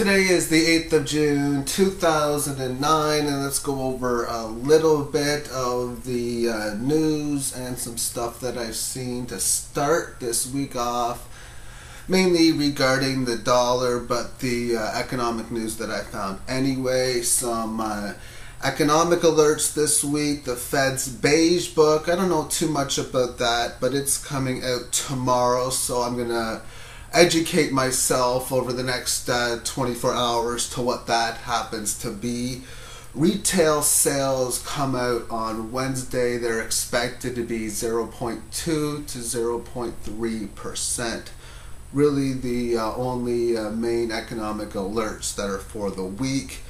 Today is the 8th of June 2009, and let's go over a little bit of the news and some stuff that I've seen to start this week off, mainly regarding the dollar, but the economic news that I found anyway. Some economic alerts this week. The Fed's Beige Book, I don't know too much about that, but it's coming out tomorrow, so I'm going to educate myself over the next 24 hours to what that happens to be. Retail sales come out on Wednesday. They're expected to be 0.2 to 0.3%. Really the only main economic alerts that are for the week.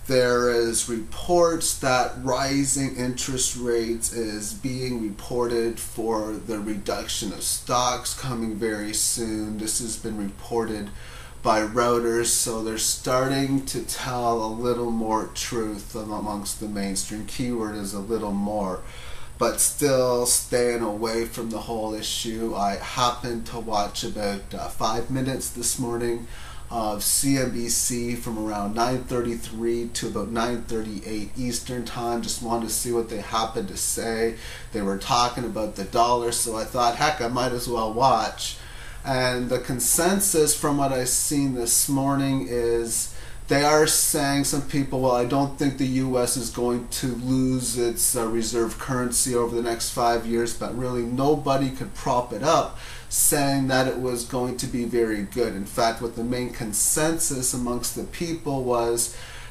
There is reports that rising interest rates is being reported for the reduction of stocks coming very soon. This has been reported by Reuters, so they're starting to tell a little more truth amongst the mainstream. Keyword is a little more, but still staying away from the whole issue. I happened to watch about 5 minutes this morning of CNBC from around 9:33 to about 9:38 Eastern Time. Just wanted to see what they happened to say. They were talking about the dollar, so I thought, heck, I might as well watch. And the consensus from what I've seen this morning is they are saying, some people, well, I don't think the U.S. is going to lose its reserve currency over the next 5 years, but really nobody could prop it up, saying that it was going to be very good. In fact, what the main consensus amongst the people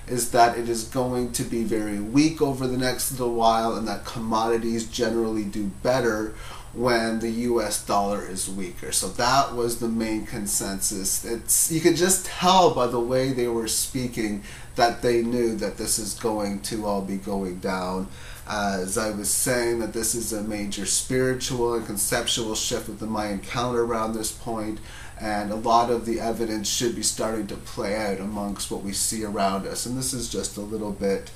is that it is going to be very weak over the next little while, and that commodities generally do better when the US dollar is weaker. So that was the main consensus. You could just tell by the way they were speaking that they knew that this is going to all be going down. As I was saying, that this is a major spiritual and conceptual shift with the Mayan calendar around this point, and a lot of the evidence should be starting to play out amongst what we see around us. And this is just a little bit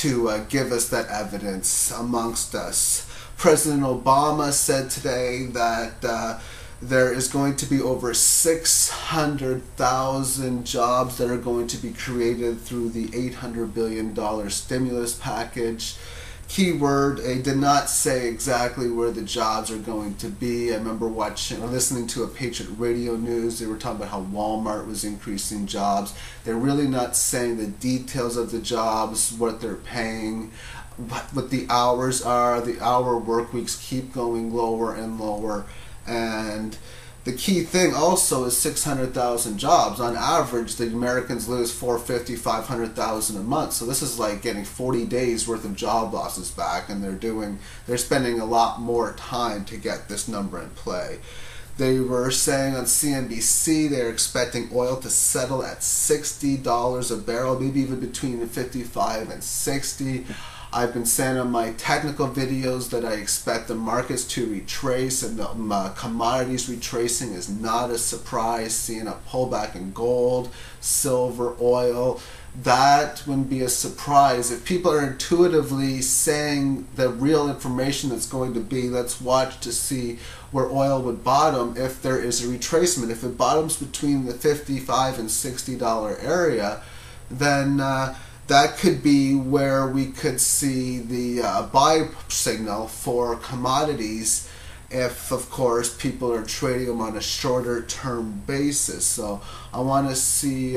to give us that evidence amongst us. President Obama said today that there is going to be over 600,000 jobs that are going to be created through the $800 billion stimulus package. Keyword, they did not say exactly where the jobs are going to be. I remember listening to a Patriot Radio News. They were talking about how Walmart was increasing jobs. They're really not saying the details of the jobs, what they're paying, what the hours are. The hour work weeks keep going lower and lower. And the key thing also is 600,000 jobs. On average, the Americans lose 450, 500,000 a month. So this is like getting 40 days worth of job losses back, and they're spending a lot more time to get this number in play. They were saying on CNBC they're expecting oil to settle at $60 a barrel, maybe even between 55 and 60. I've been saying on my technical videos that I expect the markets to retrace, and the commodities retracing is not a surprise. Seeing a pullback in gold, silver, oil, that wouldn't be a surprise. If people are intuitively saying the real information that's going to be, let's watch to see where oil would bottom if there is a retracement. If it bottoms between the $55 and $60 area, then that could be where we could see the buy signal for commodities if, of course, people are trading them on a shorter term basis. So I want to see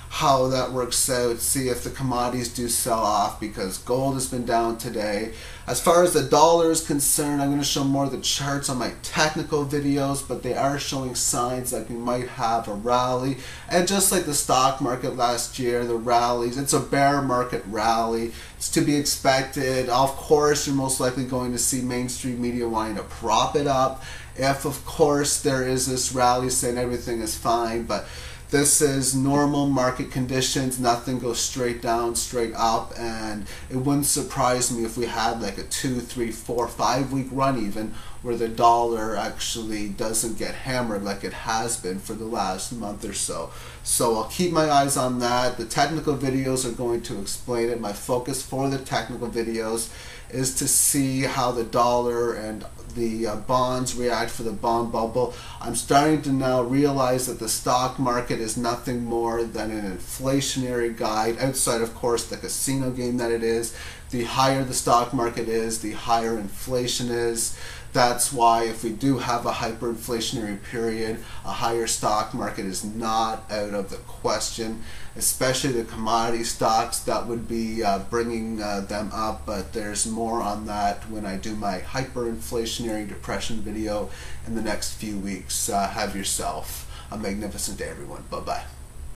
how that works out, see if the commodities do sell off, because gold has been down today. As far as the dollar is concerned, I'm going to show more of the charts on my technical videos, but they are showing signs that we might have a rally. And just like the stock market last year, the rallies, it's a bear market rally. It's to be expected. Of course, you're most likely going to see mainstream media wanting to prop it up if, of course, there is this rally saying everything is fine. But this is normal market conditions. Nothing goes straight down, straight up, and it wouldn't surprise me if we had like a 2, 3, 4, 5 week run even where the dollar actually doesn't get hammered like it has been for the last month or so. So I'll keep my eyes on that. The technical videos are going to explain it. My focus for the technical videos is to see how the dollar and the bonds react for the bond bubble. I'm starting to now realize that the stock market is nothing more than an inflationary guide, outside of course the casino game that it is. The higher the stock market is, the higher inflation is. That's why if we do have a hyperinflationary period, a higher stock market is not out of the question, especially the commodity stocks. That would be bringing them up, but there's more on that when I do my hyperinflationary depression video in the next few weeks. Have yourself a magnificent day, everyone. Bye-bye.